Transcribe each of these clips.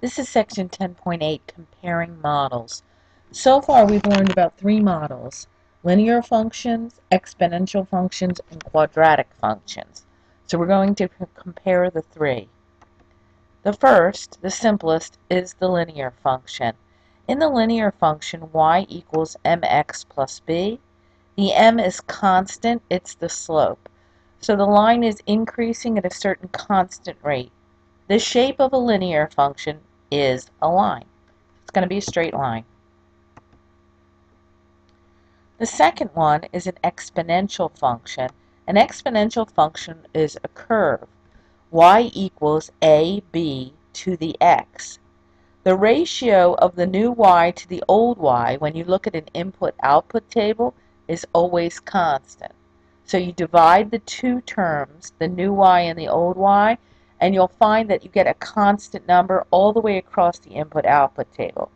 This is section 10.8, comparing models. So far we've learned about three models: linear functions, exponential functions, and quadratic functions. So we're going to compare the three. The first, the simplest, is the linear function. In the linear function, y equals mx plus b. The m is constant, it's the slope. So the line is increasing at a certain constant rate. The shape of a linear function is a line. It's going to be a straight line. The second one is an exponential function. An exponential function is a curve. Y equals AB to the x. The ratio of the new y to the old y, when you look at an input-output table, is always constant. So you divide the two terms, the new y and the old y, and you'll find that you get a constant number all the way across the input-output table.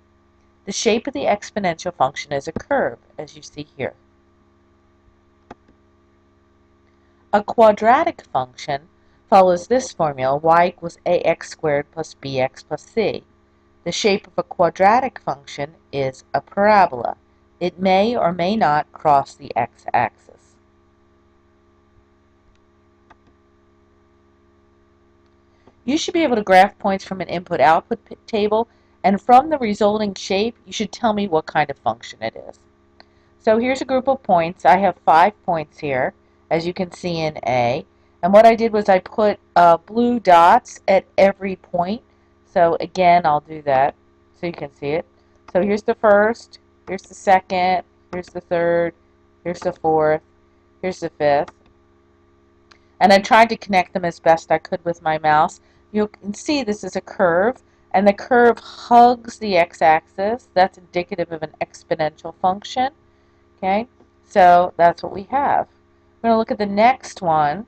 The shape of the exponential function is a curve, as you see here. A quadratic function follows this formula: y equals ax squared plus bx plus c. The shape of a quadratic function is a parabola. It may or may not cross the x-axis. You should be able to graph points from an input-output table, and from the resulting shape, you should tell me what kind of function it is. So here's a group of points. I have 5 points here, as you can see in A. And what I did was I put blue dots at every point. So again, I'll do that so you can see it. So here's the first, here's the second, here's the third, here's the fourth, here's the fifth. And I tried to connect them as best I could with my mouse. You can see this is a curve, and the curve hugs the x-axis. That's indicative of an exponential function. Okay, so that's what we have. We're going to look at the next one.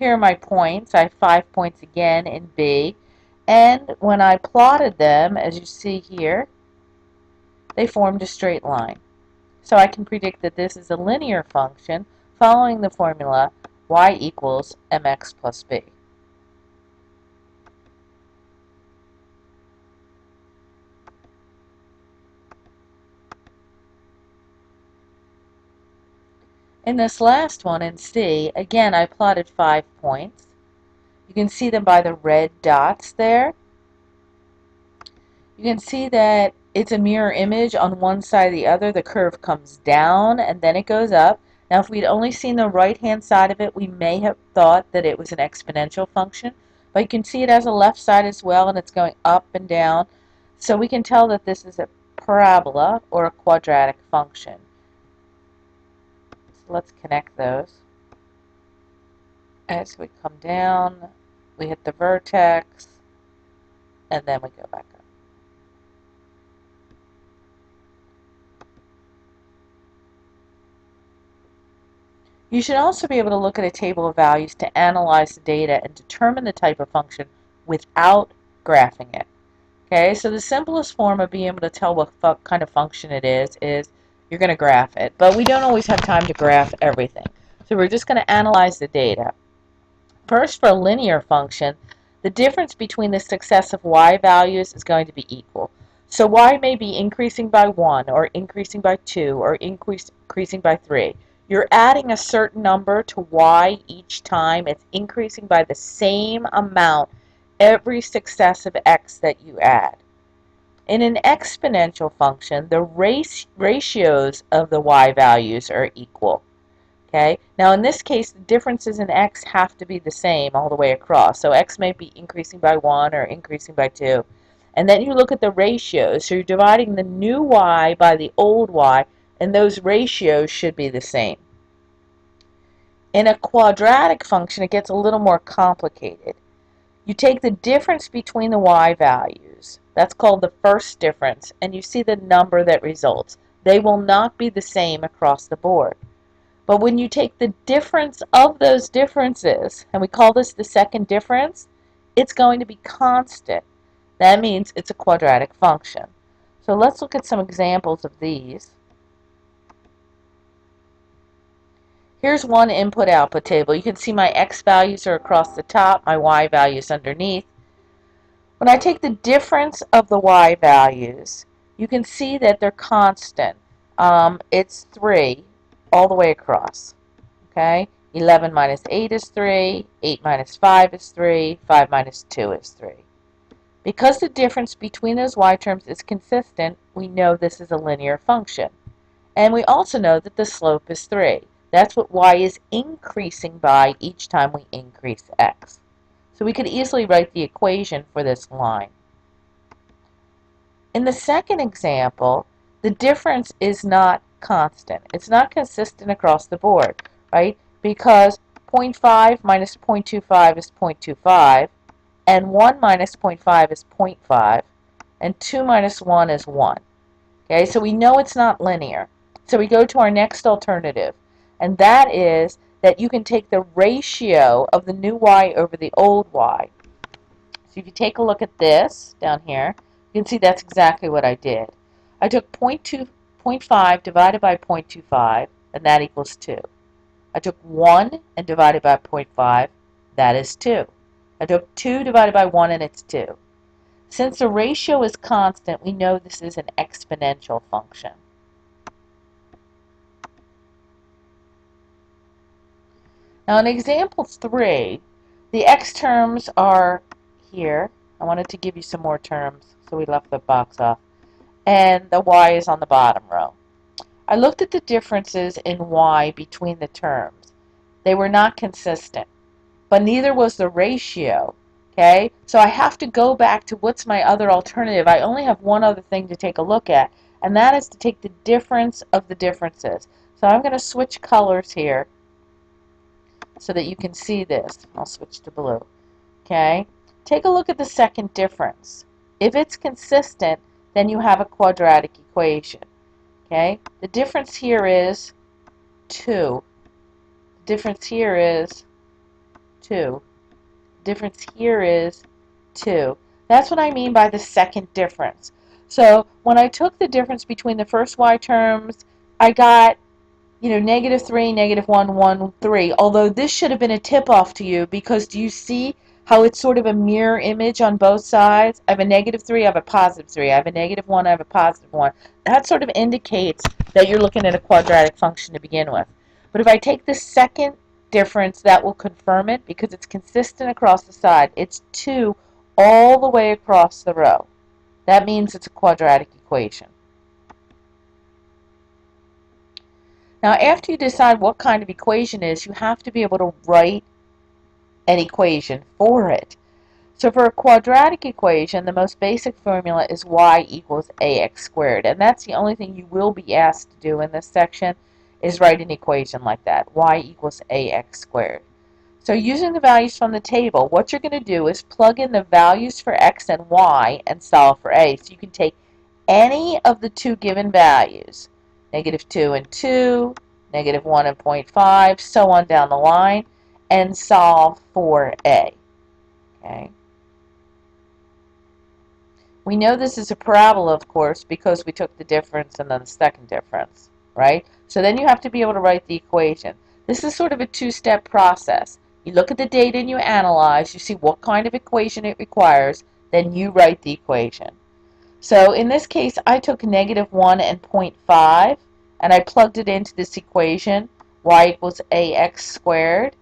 Here are my points. I have 5 points again in B. And when I plotted them, as you see here, they formed a straight line. So I can predict that this is a linear function following the formula y equals mx plus b. In this last one, in C, again I plotted 5 points. You can see them by the red dots there. You can see that it's a mirror image. On one side or the other, the curve comes down and then it goes up. Now, if we'd only seen the right-hand side of it, we may have thought that it was an exponential function. But you can see it has a left side as well, and it's going up and down. So we can tell that this is a parabola or a quadratic function. So let's connect those. As we come down, we hit the vertex, and then we go back up. You should also be able to look at a table of values to analyze the data and determine the type of function without graphing it. Okay, so the simplest form of being able to tell what kind of function it is you're going to graph it. But we don't always have time to graph everything. So we're just going to analyze the data. First, for a linear function, the difference between the successive y values is going to be equal. So y may be increasing by 1, or increasing by 2, or increasing by 3. You're adding a certain number to y each time. It's increasing by the same amount every successive x that you add. In an exponential function, the ratios of the y values are equal. Okay. Now in this case, the differences in x have to be the same all the way across. So x may be increasing by 1 or increasing by 2. And then you look at the ratios. So you're dividing the new y by the old y, and those ratios should be the same. In a quadratic function, it gets a little more complicated. You take the difference between the y values. That's called the first difference, and you see the number that results. They will not be the same across the board. But when you take the difference of those differences, and we call this the second difference, it's going to be constant. That means it's a quadratic function. So let's look at some examples of these. Here's one input-output table. You can see my x values are across the top, my y values underneath. When I take the difference of the y values, you can see that they're constant. It's 3 all the way across. Okay? 11 minus 8 is 3, 8 minus 5 is 3, 5 minus 2 is 3. Because the difference between those y terms is consistent, we know this is a linear function. And we also know that the slope is 3. That's what y is increasing by each time we increase x. So we could easily write the equation for this line. In the second example, the difference is not constant. It's not consistent across the board, right? Because 0.5 minus 0.25 is 0.25, and 1 minus 0.5 is 0.5, and 2 minus 1 is 1. Okay, so we know it's not linear. So we go to our next alternative, and that is that you can take the ratio of the new y over the old y. So if you take a look at this down here, you can see that's exactly what I did. I took 0.5 divided by 0.25, and that equals 2. I took 1 and divided by 0.5, that is 2. I took 2 divided by 1, and it's 2. Since the ratio is constant, we know this is an exponential function. Now in example 3, the x terms are here. I wanted to give you some more terms, so we left the box off. And the y is on the bottom row. I looked at the differences in y between the terms. They were not consistent, but neither was the ratio. Okay, so I have to go back to what's my other alternative. I only have one other thing to take a look at, and that is to take the difference of the differences. So I'm going to switch colors here so that you can see this. I'll switch to blue. Okay, take a look at the second difference. If it's consistent, then you have a quadratic equation. Okay, the difference here is 2. The difference here is 2. The difference here is 2. That's what I mean by the second difference. So when I took the difference between the first y terms, I got, -3, -1, 1, 3. Although this should have been a tip-off to you, because do you see how it's sort of a mirror image on both sides? I have a -3, I have a +3. I have a -1, I have a +1. That sort of indicates that you're looking at a quadratic function to begin with. But if I take the second difference, that will confirm it because it's consistent across the side. It's 2 all the way across the row. That means it's a quadratic equation. Now, after you decide what kind of equation it is, you have to be able to write an equation for it. So for a quadratic equation, the most basic formula is y equals ax squared. And that's the only thing you will be asked to do in this section, is write an equation like that, y equals ax squared. So using the values from the table, what you're going to do is plug in the values for x and y and solve for a. So you can take any of the two given values, -2 and 2, -1 and 0.5, so on down the line, and solve for a. Okay. We know this is a parabola, of course, because we took the difference and then the second difference, right? So then you have to be able to write the equation. This is sort of a two-step process. You look at the data and you analyze, you see what kind of equation it requires, then you write the equation. So in this case, I took -1 and 0.5, and I plugged it into this equation, y equals ax squared,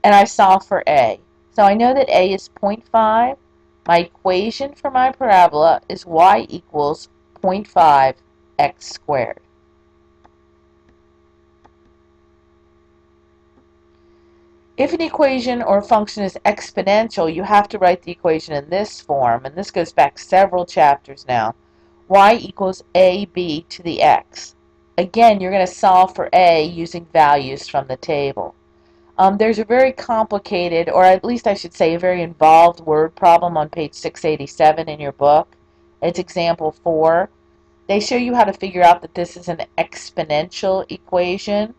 and I solve for a. So I know that a is 0.5. My equation for my parabola is y equals 0.5 x squared. If an equation or a function is exponential, you have to write the equation in this form, and this goes back several chapters now. Y equals ab to the x. Again, you're going to solve for a using values from the table. There's a very complicated, or at least I should say a very involved word problem on page 687 in your book. It's example 4. They show you how to figure out that this is an exponential equation.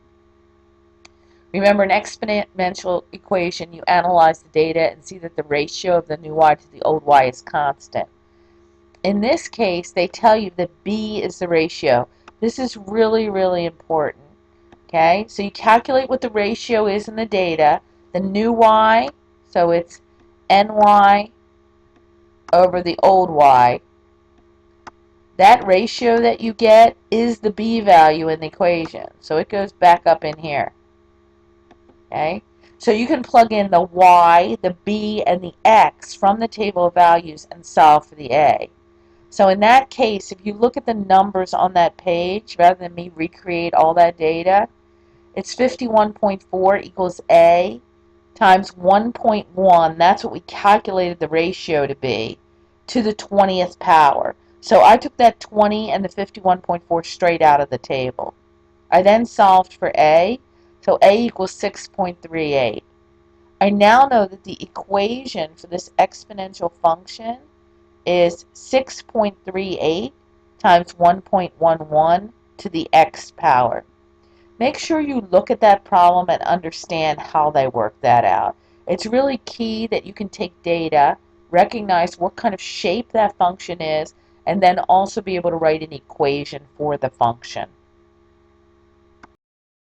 Remember, an exponential equation, you analyze the data and see that the ratio of the new y to the old y is constant. In this case, they tell you that b is the ratio. This is really, really important. Okay, so you calculate what the ratio is in the data, the new y, so it's ny over the old y. That ratio that you get is the b value in the equation, so it goes back up in here. Okay, so you can plug in the y, the b, and the x from the table of values and solve for the a. So in that case, if you look at the numbers on that page, rather than me recreate all that data, it's 51.4 equals a times 1.1, that's what we calculated the ratio to be, to the 20th power. So I took that 20 and the 51.4 straight out of the table. I then solved for a, so a equals 6.38. I now know that the equation for this exponential function is 6.38 times 1.11 to the x power. Make sure you look at that problem and understand how they work that out. It's really key that you can take data, recognize what kind of shape that function is, and then also be able to write an equation for the function.